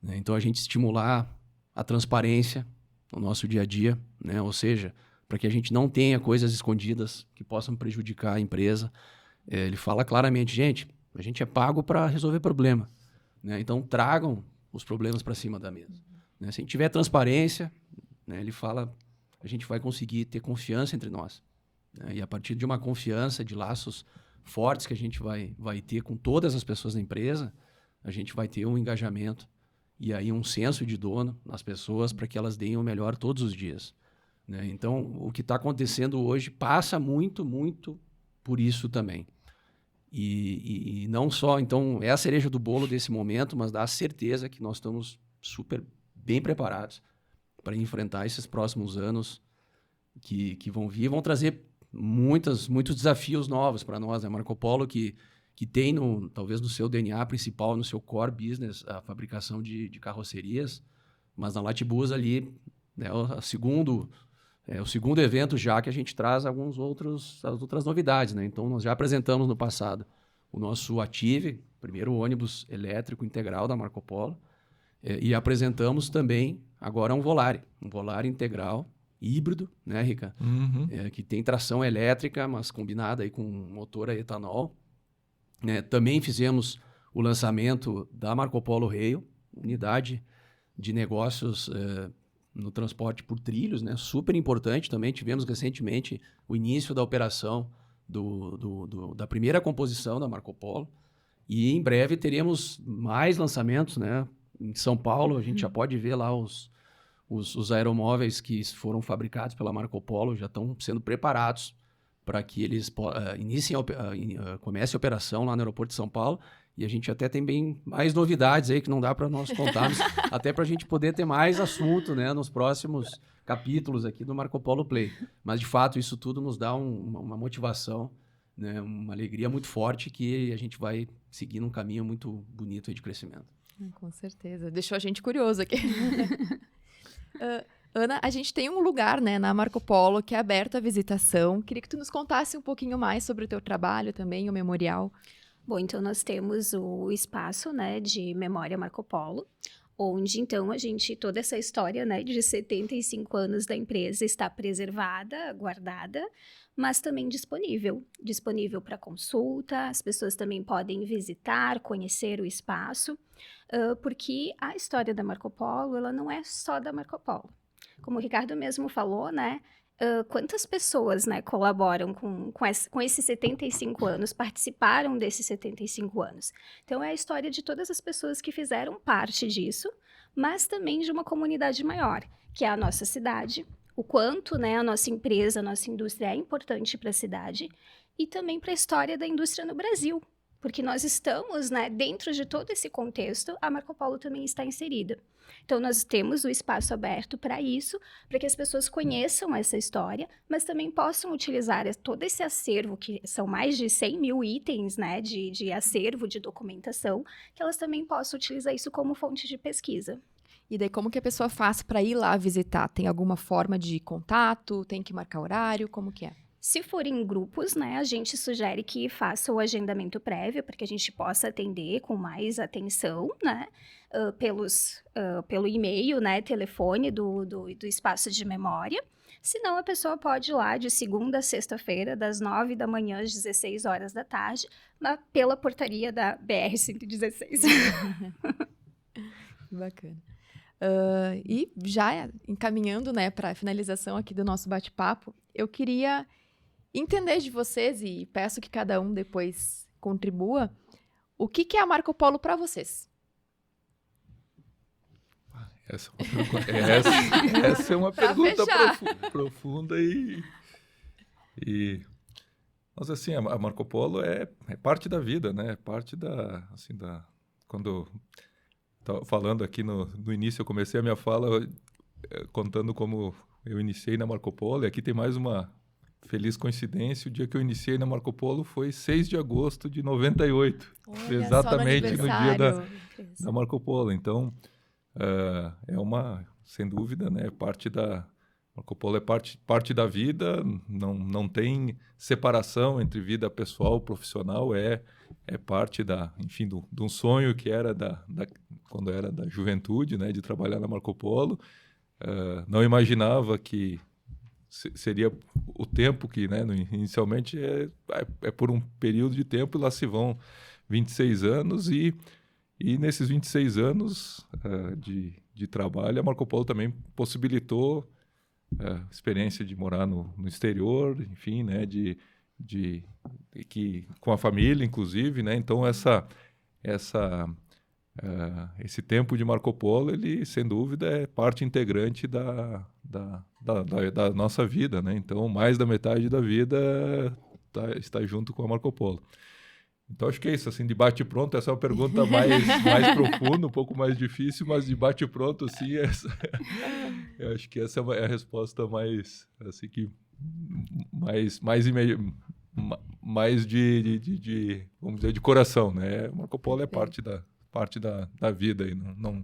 Então, a gente estimular a transparência no nosso dia a dia, né? Ou seja, para que a gente não tenha coisas escondidas que possam prejudicar a empresa. Ele fala claramente, gente, a gente é pago para resolver problema, né? Então, tragam os problemas para cima da mesa. Né? Se a gente tiver transparência, né, ele fala, a gente vai conseguir ter confiança entre nós. Né? E a partir de uma confiança, de laços fortes que a gente vai ter com todas as pessoas da empresa, a gente vai ter um engajamento e aí um senso de dono nas pessoas para que elas deem o melhor todos os dias. Né? Então, o que está acontecendo hoje passa muito, muito por isso também. E não só, então, é a cereja do bolo desse momento, mas dá a certeza que nós estamos super bem preparados para enfrentar esses próximos anos que vão vir, vão trazer muitos desafios novos para nós. Né? Marco Polo que tem, talvez no seu DNA principal, no seu core business, a fabricação de carrocerias, mas na Latibus ali, né, o segundo evento já que a gente traz as outras novidades. Né? Então, nós já apresentamos no passado o nosso Ative, primeiro ônibus elétrico integral da Marco Polo, e apresentamos também agora um Volare integral, híbrido, né, Rica? Uhum. Que tem tração elétrica, mas combinada aí com motor a etanol. Né? Também fizemos o lançamento da Marco Polo Rail, unidade de negócios no transporte por trilhos, né? Super importante também. Tivemos recentemente o início da operação da primeira composição da Marco Polo e em breve teremos mais lançamentos, né? Em São Paulo a gente já pode ver lá os aeromóveis que foram fabricados pela Marco Polo, já estão sendo preparados para que eles comecem a operação lá no aeroporto de São Paulo. E a gente até tem bem mais novidades aí que não dá para nós contarmos, até para a gente poder ter mais assunto, né, nos próximos capítulos aqui do Marco Polo Play. Mas, de fato, isso tudo nos dá uma motivação, né, uma alegria muito forte que a gente vai seguir num caminho muito bonito aí de crescimento. Com certeza. Deixou a gente curioso aqui. Ana, a gente tem um lugar, né, na Marco Polo que é aberto à visitação. Queria que tu nos contasse um pouquinho mais sobre o teu trabalho também, o memorial. Bom, então nós temos o espaço, né, de memória Marco Polo, onde então toda essa história, né, de 75 anos da empresa está preservada, guardada, mas também disponível para consulta. As pessoas também podem visitar, conhecer o espaço, porque a história da Marco Polo, ela não é só da Marco Polo. Como o Ricardo mesmo falou, né, quantas pessoas, né, colaboram com esses 75 anos, participaram desses 75 anos. Então, é a história de todas as pessoas que fizeram parte disso, mas também de uma comunidade maior, que é a nossa cidade, o quanto, né, a nossa empresa, a nossa indústria é importante para a cidade e também para a história da indústria no Brasil, porque nós estamos, né, dentro de todo esse contexto, a Marco Polo também está inserida. Então, nós temos o espaço aberto para isso, para que as pessoas conheçam essa história, mas também possam utilizar todo esse acervo, que são mais de 100 mil itens, né, de acervo, de documentação, que elas também possam utilizar isso como fonte de pesquisa. E daí, como que a pessoa faz para ir lá visitar? Tem alguma forma de contato? Tem que marcar horário? Como que é? Se for em grupos, né, a gente sugere que faça o agendamento prévio para que a gente possa atender com mais atenção, né, pelo e-mail, né, telefone do espaço de memória. Senão, a pessoa pode ir lá de segunda a sexta-feira, das 9 da manhã às 16 horas da tarde, pela portaria da BR-116. Bacana. E já encaminhando, né, para a finalização aqui do nosso bate-papo, eu queria entender de vocês, e peço que cada um depois contribua, o que é a Marco Polo para vocês? Essa é uma pergunta profunda e mas assim, a Marco Polo é parte da vida, né? É parte quando estava falando aqui no início, eu comecei a minha fala contando como eu iniciei na Marco Polo, e aqui tem mais uma feliz coincidência. O dia que eu iniciei na Marco Polo foi 6 de agosto de 98, exatamente no dia da Marco Polo. Então, sem dúvida, né, Marco Polo é parte da vida, não tem separação entre vida pessoal e profissional, é parte enfim, de um sonho que era quando era da juventude, né, de trabalhar na Marco Polo. Não imaginava que seria o tempo que, né, inicialmente é por um período de tempo, e lá se vão 26 anos, e E nesses 26 anos de trabalho, a Marco Polo também possibilitou experiência de morar no exterior, enfim, né, com a família, inclusive, né? Então, esse tempo de Marco Polo, ele, sem dúvida, é parte integrante da nossa vida, né? Então, mais da metade da vida está junto com a Marco Polo. Então, acho que é isso, assim, de bate-pronto, essa é uma pergunta mais profunda, um pouco mais difícil, mas de bate-pronto, assim, eu acho que essa é a resposta mais, assim, que mais vamos dizer, de coração, né? Marco Polo é parte da vida, e não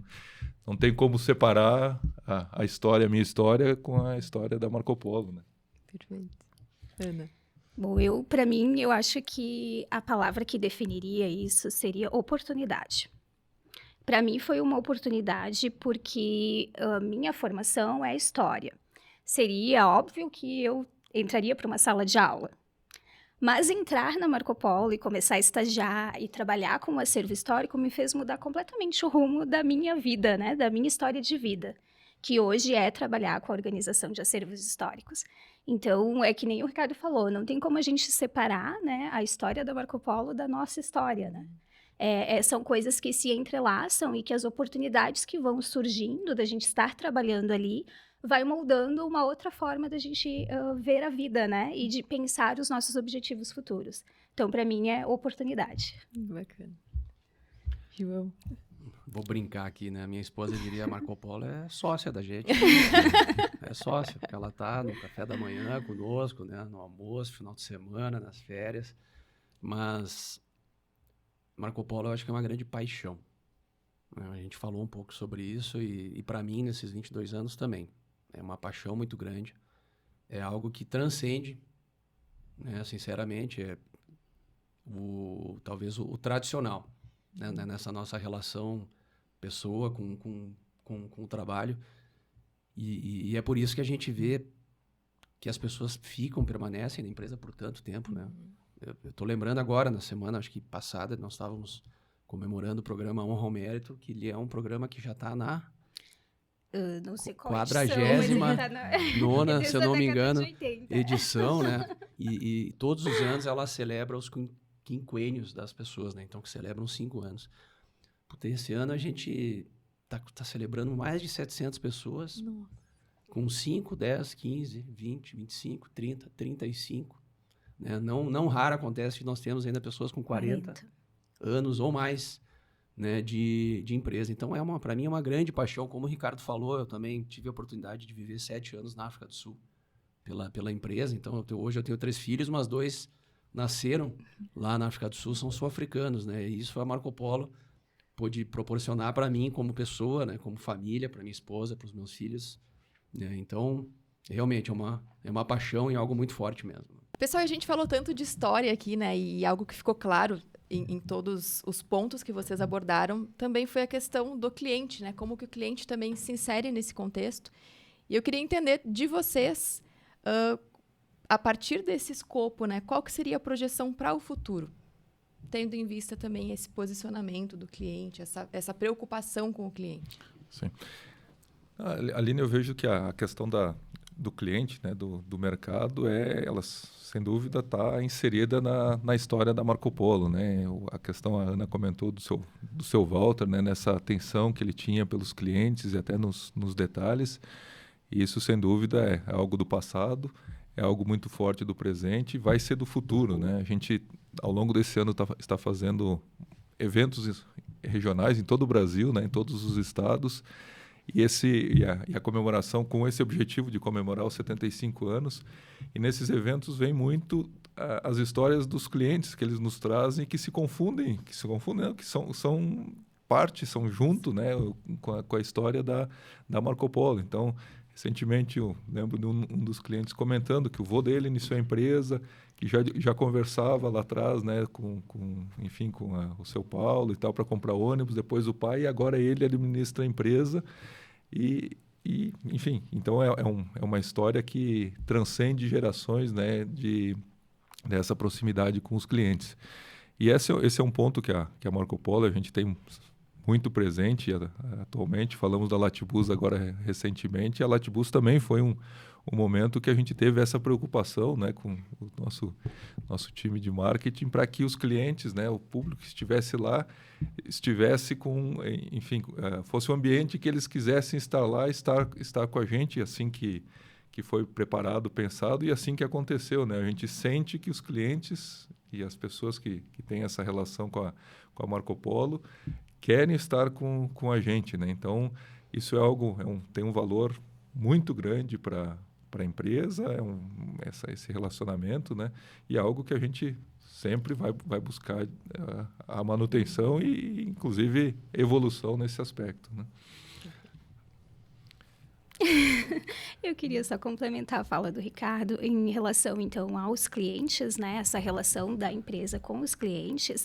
tem como separar a história, a minha história, com a história da Marco Polo, né? Perfeito. Ana? Bom, para mim, eu acho que a palavra que definiria isso seria oportunidade. Para mim, foi uma oportunidade porque a minha formação é história. Seria óbvio que eu entraria para uma sala de aula. Mas entrar na Marco Polo e começar a estagiar e trabalhar com o acervo histórico me fez mudar completamente o rumo da minha vida, né? Da minha história de vida, que hoje é trabalhar com a organização de acervos históricos. Então, é que nem o Ricardo falou, não tem como a gente separar, né, a história da Marco Polo da nossa história, né? São coisas que se entrelaçam e que as oportunidades que vão surgindo da gente estar trabalhando ali vai moldando uma outra forma da gente ver a vida, né? E de pensar os nossos objetivos futuros. Então, para mim, é oportunidade. Bacana. João? Vou brincar aqui, né? Minha esposa diria, Marco Polo é sócia da gente. É sócia, porque ela tá no café da manhã conosco, né? No almoço, final de semana, nas férias. Mas Marco Polo eu acho que é uma grande paixão. A gente falou um pouco sobre isso e para mim, nesses 22 anos também. É uma paixão muito grande. É algo que transcende, né? Sinceramente, talvez o tradicional, né? Nessa nossa relação pessoa com o trabalho. E é por isso que a gente vê que as pessoas permanecem na empresa por tanto tempo, né? Eu estou lembrando agora, na semana, acho que passada, nós estávamos comemorando o programa Honra ao Mérito, que ele é um programa que já está na não sei qual 49ª, se eu não me engano, 80. edição, né? E todos os anos ela celebra os quinquênios das pessoas, né? Então, que celebram 5 anos. Puta, esse ano a gente tá celebrando mais de 700 pessoas. Nossa. Com 5, 10, 15, 20, 25, 30, 35. Né? Não raro acontece que nós temos ainda pessoas com 40 anos ou mais, né, de empresa. Então, para mim, é uma grande paixão. Como o Ricardo falou, eu também tive a oportunidade de viver 7 anos na África do Sul pela empresa. Então, hoje eu tenho 3 filhos, mas 2 nasceram lá na África do Sul, são sul-africanos, né? E isso foi a Marco Polo pôde proporcionar para mim como pessoa, né, como família, para minha esposa, para os meus filhos. Né? Então, realmente é uma paixão e algo muito forte mesmo. Pessoal, a gente falou tanto de história aqui, né? E algo que ficou claro em todos os pontos que vocês abordaram também foi a questão do cliente, né? Como que o cliente também se insere nesse contexto. E eu queria entender de vocês, a partir desse escopo, né? Qual que seria a projeção para o futuro? Tendo em vista também esse posicionamento do cliente, essa preocupação com o cliente. Sim. Aline, eu vejo que a questão do cliente, né, do mercado, ela sem dúvida está inserida na história da Marco Polo, né? A questão, a Ana comentou do seu Walter, né, nessa atenção que ele tinha pelos clientes e até nos detalhes. E isso, sem dúvida, é algo do passado, é algo muito forte do presente e vai ser do futuro, né? A gente, ao longo desse ano, está fazendo eventos regionais em todo o Brasil, né, em todos os estados. E a comemoração com esse objetivo de comemorar os 75 anos. E nesses eventos vem muito as histórias dos clientes que eles nos trazem, que se confundem, não, que são parte, são junto, né, com a história da Marco Polo. Então, recentemente, eu lembro de um dos clientes comentando que o vô dele iniciou a empresa, que já conversava lá atrás, né, com o seu Paulo e tal, para comprar ônibus, depois o pai, e agora ele administra a empresa. Enfim, então é uma história que transcende gerações, né, dessa proximidade com os clientes. E esse é um ponto que a Marco Polo, a gente tem muito presente atualmente. Falamos da Latibus agora recentemente. A Latibus também foi um momento que a gente teve essa preocupação, né, com o nosso time de marketing, para que os clientes, né, o público que estivesse lá, estivesse com, enfim, fosse um ambiente que eles quisessem estar lá, estar com a gente, assim que foi preparado, pensado, e assim que aconteceu, né? A gente sente que os clientes e as pessoas que têm essa relação com a Marco Polo querem estar com a gente, né? Então, isso é algo, tem um valor muito grande para a empresa, esse relacionamento, né? E é algo que a gente sempre vai buscar a manutenção e, inclusive, evolução nesse aspecto, né? Eu queria só complementar a fala do Ricardo em relação, então, aos clientes, né? Essa relação da empresa com os clientes.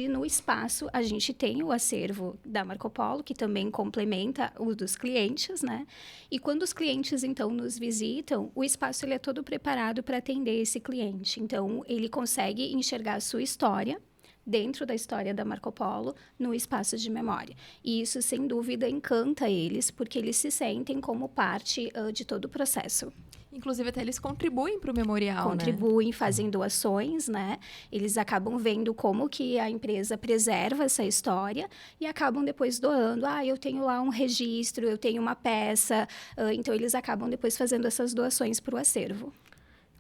No espaço, a gente tem o acervo da Marco Polo, que também complementa o dos clientes, né? E quando os clientes, então, nos visitam, o espaço ele é todo preparado para atender esse cliente. Então, ele consegue enxergar a sua história dentro da história da Marco Polo, no espaço de memória. E isso, sem dúvida, encanta eles, porque eles se sentem como parte de todo o processo. Inclusive, até eles contribuem para o memorial, Contribuem, fazem doações, né? Eles acabam vendo como que a empresa preserva essa história e acabam depois doando. Eu tenho lá um registro, eu tenho uma peça. Então, eles acabam depois fazendo essas doações para o acervo.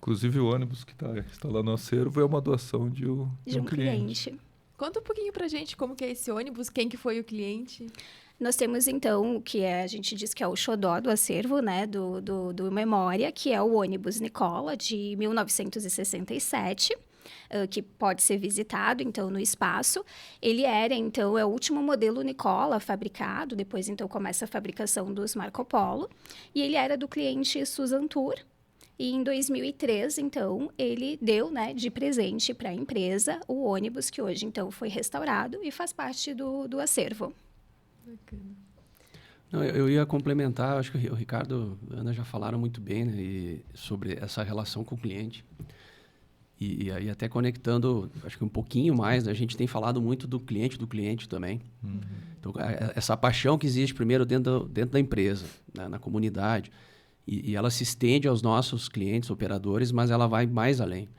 Inclusive, o ônibus que está lá no acervo é uma doação de um cliente. Conta um pouquinho pra gente como que é esse ônibus, quem que foi o cliente. Nós temos, então, o que a gente diz que é o xodó do acervo, né, do Memória, que é o ônibus Nicola, de 1967, que pode ser visitado, então, no espaço. Ele era, então, é o último modelo Nicola fabricado, depois, então, começa a fabricação dos Marco Polo, e ele era do cliente Susan Tour. E em 2003, então, ele deu, né, de presente para a empresa o ônibus que hoje, então, foi restaurado e faz parte do acervo. Bacana. Não, eu ia complementar, acho que o Ricardo e a Ana já falaram muito bem, né, sobre essa relação com o cliente. E aí até conectando, acho que um pouquinho mais, né, a gente tem falado muito do cliente também. Uhum. Então, essa paixão que existe primeiro dentro da empresa, né, na comunidade. E ela se estende aos nossos clientes, operadores, mas ela vai mais além.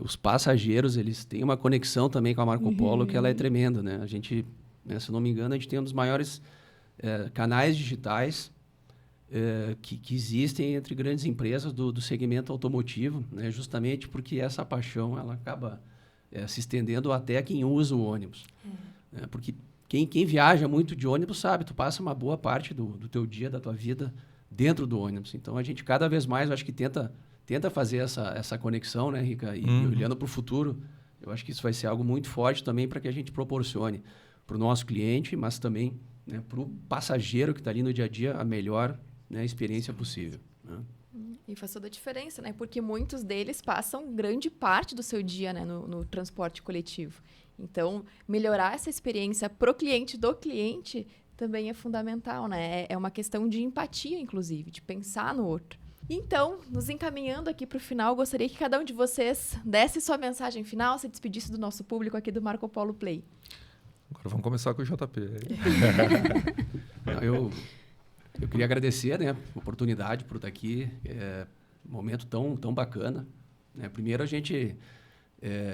Os passageiros, eles têm uma conexão também com a Marco Polo, que ela é tremenda, né? A gente, né, se não me engano, a gente tem um dos maiores canais digitais que existem entre grandes empresas do segmento automotivo, né? Justamente porque essa paixão ela acaba se estendendo até quem usa o ônibus. Né? Porque quem viaja muito de ônibus sabe, tu passa uma boa parte do teu dia, da tua vida, dentro do ônibus. Então, a gente cada vez mais, eu acho que tenta fazer essa conexão, né, Rica? E olhando para o futuro, eu acho que isso vai ser algo muito forte também para que a gente proporcione para o nosso cliente, mas também, né, para o passageiro que está ali no dia a dia, a melhor, né, experiência possível. Né? E faz toda a diferença, né? Porque muitos deles passam grande parte do seu dia, né, no transporte coletivo. Então, melhorar essa experiência pro cliente do cliente também é fundamental, né? É uma questão de empatia, inclusive, de pensar no outro. Então, nos encaminhando aqui para o final, gostaria que cada um de vocês desse sua mensagem final, se despedisse do nosso público aqui do Marco Polo Play. Agora vamos começar com o JP. Eu queria agradecer, né, a oportunidade por estar aqui, um momento tão bacana. Né? Primeiro, a gente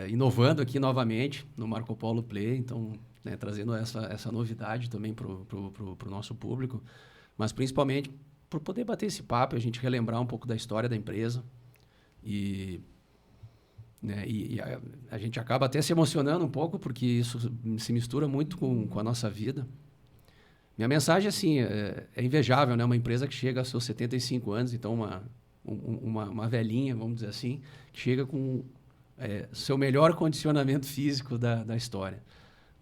inovando aqui novamente no Marco Polo Play, então, né, trazendo essa novidade também para o nosso público, mas principalmente por poder bater esse papo, a gente relembrar um pouco da história da empresa e a gente acaba até se emocionando um pouco, porque isso se mistura muito com a nossa vida. Minha mensagem, assim, é invejável, né? Uma empresa que chega aos seus 75 anos, então uma velhinha, vamos dizer assim, que chega com seu melhor condicionamento físico da história.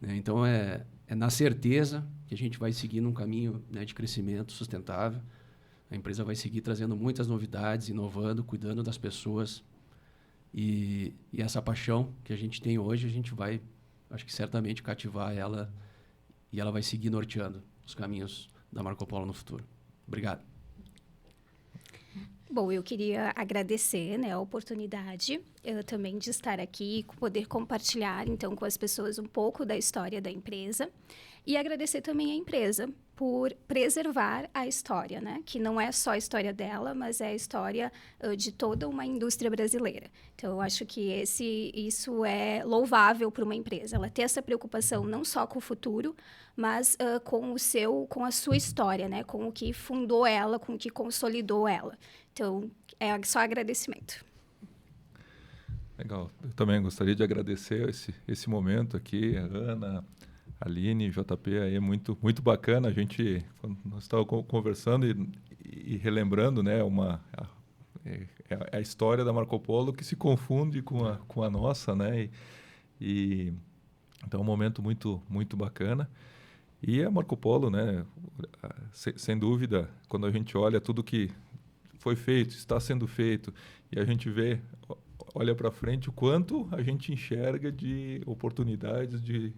Né? Então, é na certeza que a gente vai seguir num caminho, né, de crescimento sustentável. A empresa vai seguir trazendo muitas novidades, inovando, cuidando das pessoas. E essa paixão que a gente tem hoje, a gente vai, acho que certamente, cativar ela e ela vai seguir norteando os caminhos da Marco Polo no futuro. Obrigado. Bom, eu queria agradecer, né, a oportunidade também de estar aqui e poder compartilhar, então, com as pessoas um pouco da história da empresa. E agradecer também a empresa por preservar a história, né? Que não é só a história dela, mas é a história de toda uma indústria brasileira. Então, eu acho que isso é louvável para uma empresa. Ela ter essa preocupação não só com o futuro, mas com a sua história, né? Com o que fundou ela, com o que consolidou ela. Então, é só agradecimento. Legal. Eu também gostaria de agradecer esse momento aqui, a Ana, Aline, JP, aí é muito, muito bacana. A gente, quando nós estávamos conversando e relembrando, né, a história da Marco Polo que se confunde com a nossa, né? Então é um momento muito, muito bacana. E a Marco Polo, né, sem dúvida, quando a gente olha tudo que foi feito, está sendo feito, e a gente olha para frente o quanto a gente enxerga de oportunidades de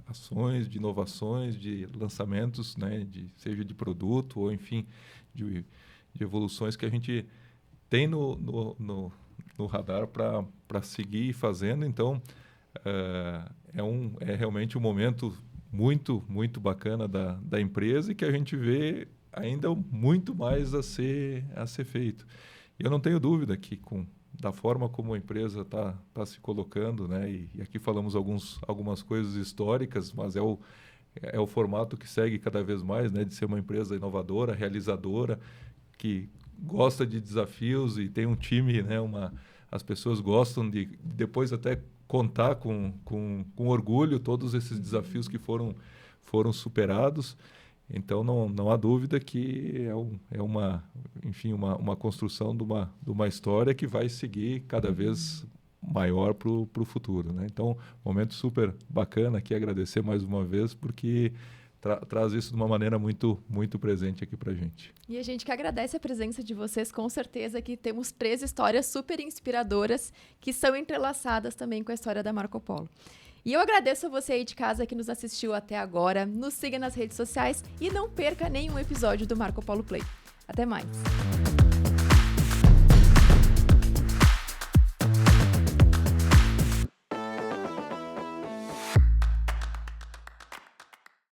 ações, de inovações, de lançamentos, né, seja de produto ou, enfim, de evoluções que a gente tem no radar para seguir fazendo. Então, é realmente um momento muito, muito bacana da empresa e que a gente vê ainda muito mais a ser feito. E eu não tenho dúvida que da forma como a empresa está se colocando, né? E aqui falamos algumas coisas históricas, mas é o formato que segue cada vez mais, né? De ser uma empresa inovadora, realizadora, que gosta de desafios e tem um time, né? As pessoas gostam de depois até contar com orgulho todos esses desafios que foram superados. Então, não há dúvida que é uma construção de uma história que vai seguir cada vez maior para o futuro, né? Então, momento super bacana aqui, agradecer mais uma vez, porque traz isso de uma maneira muito, muito presente aqui para a gente. E a gente que agradece a presença de vocês, com certeza que temos 3 histórias super inspiradoras que são entrelaçadas também com a história da Marco Polo. E eu agradeço a você aí de casa que nos assistiu até agora. Nos siga nas redes sociais e não perca nenhum episódio do Marco Polo Play. Até mais!